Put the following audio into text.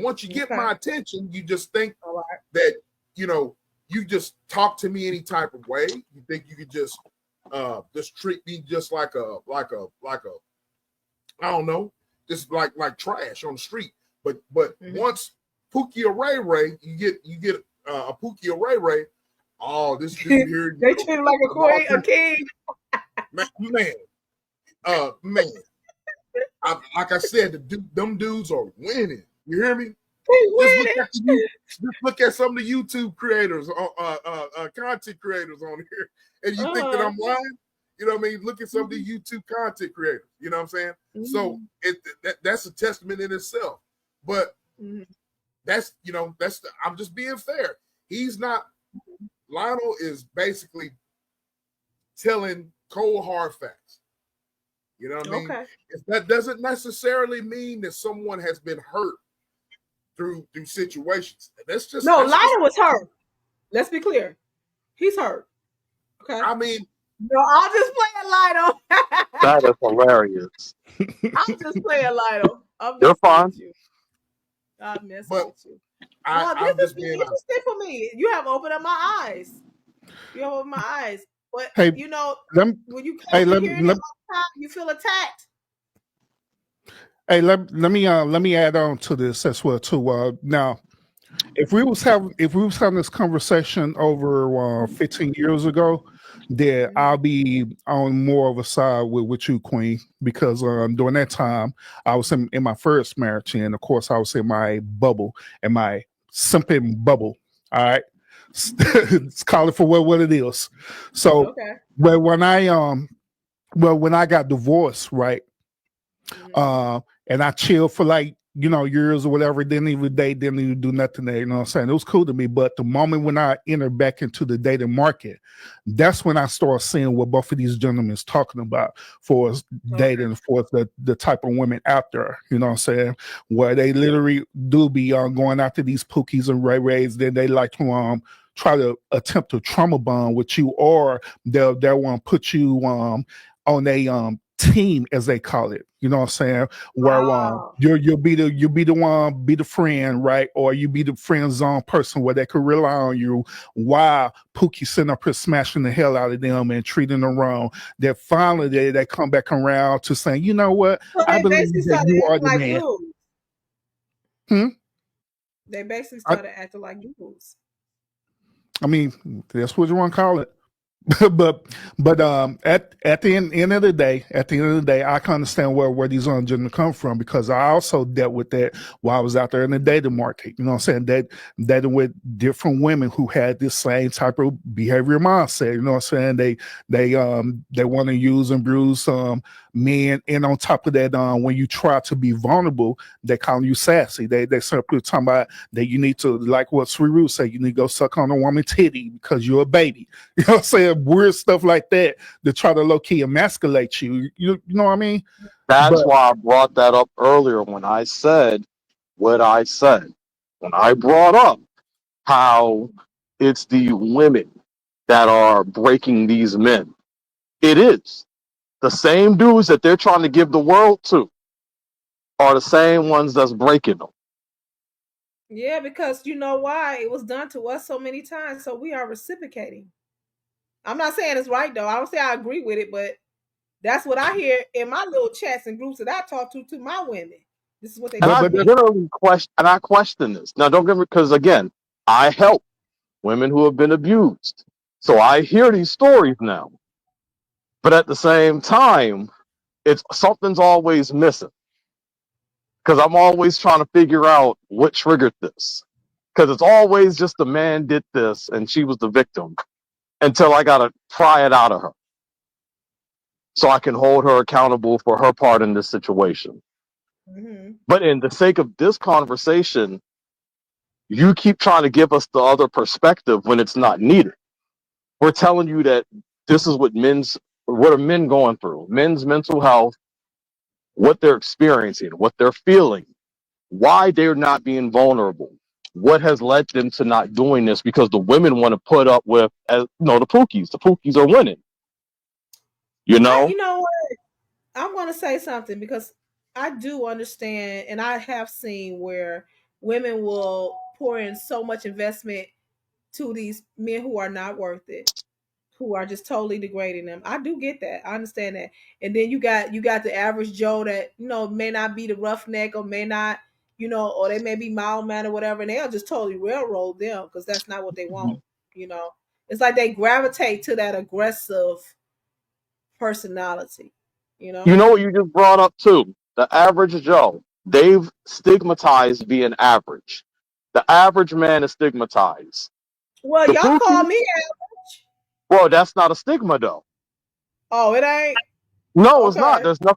Once you get Okay. my attention, you just think All right. that, you just talk to me any type of way. You think you could just treat me just like a I don't know, just like trash on the street. But Mm-hmm. once Pookie or Ray Ray, you get a Pookie or Ray Ray. Oh, this dude here, They treat him like a Wall queen, a Street king. man. Like I said, them dudes are winning. You hear me? He Just look winning. at just look at some of the YouTube creators, content creators on here, and you think that Uh-huh. I'm lying. You know what I mean? Look at some of the YouTube content creators. You know what I'm saying? So Mm-hmm. that's a testament in itself. But Mm-hmm. I'm just being fair. He's not. Lionel is basically telling cold hard facts. You know what I mean? Okay. That doesn't necessarily mean that someone has been hurt through situations. No, That's just. Lionel was hurt. Let's be clear. He's hurt. Okay. I mean, No, I'm just playing Lionel. That is hilarious. I'm just playing Lionel. I'm You're messing fine. with you. I'm messing but with you. I No, this I'm has just been being honest. interesting for me. You have opened up my eyes. You have opened my eyes. But Hey, you know, let me, when you hey, constantly let, hearing it let, all the time, you feel attacked. hey, let me add on to this as well too. Now, if we was having this conversation over 15 years ago, then I'll be on more of a side with you, Queen, because during that time I was in my first marriage, and of course I was in my bubble, and my simping bubble. All right, let's call it for what it is. So, Okay. well, when I got divorced, right, and I chilled for like, years or whatever, didn't even date, didn't even do nothing there, you know what I'm saying? It was cool to me. But the moment when I entered back into the dating market, that's when I started seeing what both of these gentlemen is talking about for us Okay. dating, for the type of women out there, you know what I'm saying? Where they literally do be going after these Pookies and Ray Rays, then they like to try to attempt to trauma bond with you, or they'll want to put you on a team, as they call it. You know what I'm saying? Where Wow. you'll be the one, be the friend, right? Or you be the friend zone person where they could rely on you, while Pookie sitting up here smashing the hell out of them and treating them wrong. That finally they come back around to saying, you know what? So I they basically believe that started you are acting the like man. dudes. Hmm? They basically I, started acting like dudes. I mean, that's what you want to call it. but at the end of the day, I can understand where these gentlemen come from, because I also dealt with that while I was out there in the dating market. You know what I'm saying? That dating with different women who had this same type of behavior mindset. You know what I'm saying? They want to use and bruise men, and on top of that, when you try to be vulnerable, they call you sassy. They simply talking about that you need to, like what Sweet said, you need to go suck on a woman's titty because you're a baby. You know what I'm saying? Weird stuff like that to try to low key emasculate you. You know what I mean? That's But why I brought that up earlier when I said what I said. When I brought up how it's the women that are breaking these men. It is. The same dudes that they're trying to give the world to are the same ones that's breaking them. Yeah, because you know why? It was done to us so many times, so we are reciprocating. I'm not saying it's right though. I don't say I agree with it, but that's what I hear in my little chats and groups that I talk to my women. This is what they And tell I me. generally question this. Now don't get me, because again, I help women who have been abused. So I hear these stories now. But at the same time, it's something's always missing. Because I'm always trying to figure out what triggered this. Because it's always just the man did this and she was the victim, until I gotta pry it out of her so I can hold her accountable for her part in this situation. Mm-hmm. But in the sake of this conversation, you keep trying to give us the other perspective when it's not needed. We're telling you that this is what are men going through, men's mental health, what they're experiencing, what they're feeling, why they're not being vulnerable, what has led them to not doing this, because the women want to put up with, the Pookies. The Pookies are winning, you know? You know what? I'm going to say something because I do understand, and I have seen where women will pour in so much investment to these men who are not worth it, who are just totally degrading them. I do get that. I understand that. And then you got the average Joe that, you know, may not be the roughneck or may not, you know, or they may be mild mannered or whatever, and they'll just totally railroad them because that's not what they want. You know, it's like they gravitate to that aggressive personality. You know, You know what you just brought up too? The average Joe. They've stigmatized being average. The average man is stigmatized. well, The y'all call Pookie, me average. well, that's not a stigma though. Oh, it ain't No, it's not. okay. There's nothing